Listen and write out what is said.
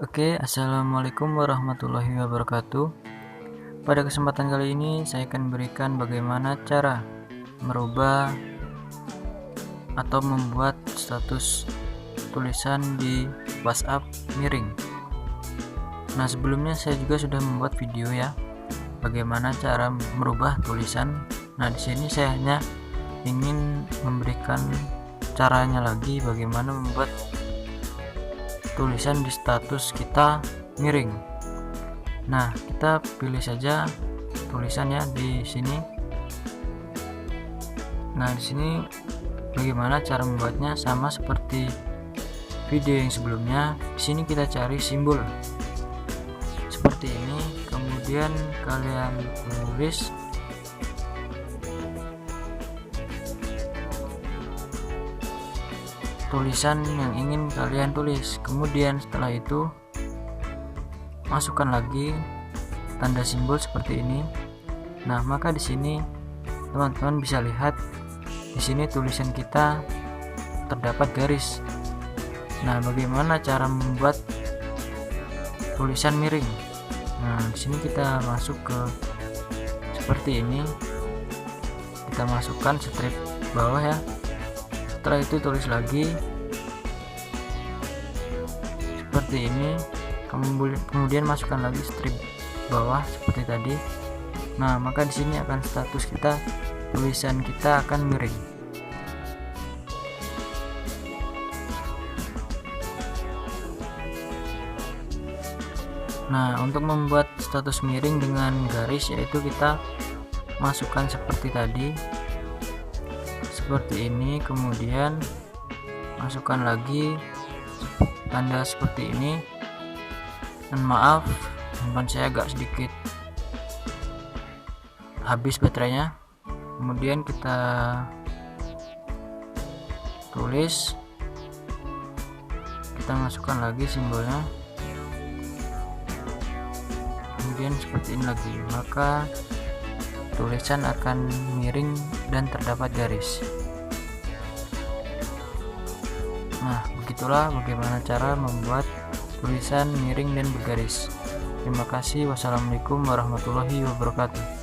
Oke, assalamualaikum warahmatullahi wabarakatuh. Pada kesempatan kali ini saya akan berikan bagaimana cara merubah atau membuat status tulisan di WhatsApp miring. Nah, sebelumnya saya juga sudah membuat video ya, bagaimana cara merubah tulisan. Nah, di sini saya hanya ingin memberikan caranya lagi, bagaimana membuat tulisan di status kita miring. Nah, kita pilih saja tulisannya di sini. Nah, di sini bagaimana cara membuatnya, sama seperti video yang sebelumnya. Di sini kita cari simbol seperti ini, kemudian kalian tulis tulisan yang ingin kalian tulis. Kemudian setelah itu masukkan lagi tanda simbol seperti ini. Nah, maka di sini teman-teman bisa lihat di sini tulisan kita terdapat garis. Nah, bagaimana cara membuat tulisan miring? Nah, di sini kita masuk ke seperti ini. Kita masukkan strip bawah ya. Setelah itu tulis lagi seperti ini, kemudian masukkan lagi strip bawah seperti tadi. Nah, maka di sini akan status kita, tulisan kita akan miring. Nah, untuk membuat status miring dengan garis, yaitu kita masukkan seperti tadi, seperti ini, kemudian masukkan lagi tanda seperti ini. Dan maaf, handphone saya agak sedikit habis baterainya. Kemudian kita tulis, kita masukkan lagi simbolnya, kemudian seperti ini lagi, maka tulisan akan miring dan terdapat garis. Nah, begitulah bagaimana cara membuat tulisan miring dan bergaris. Terima kasih. Wassalamualaikum warahmatullahi wabarakatuh.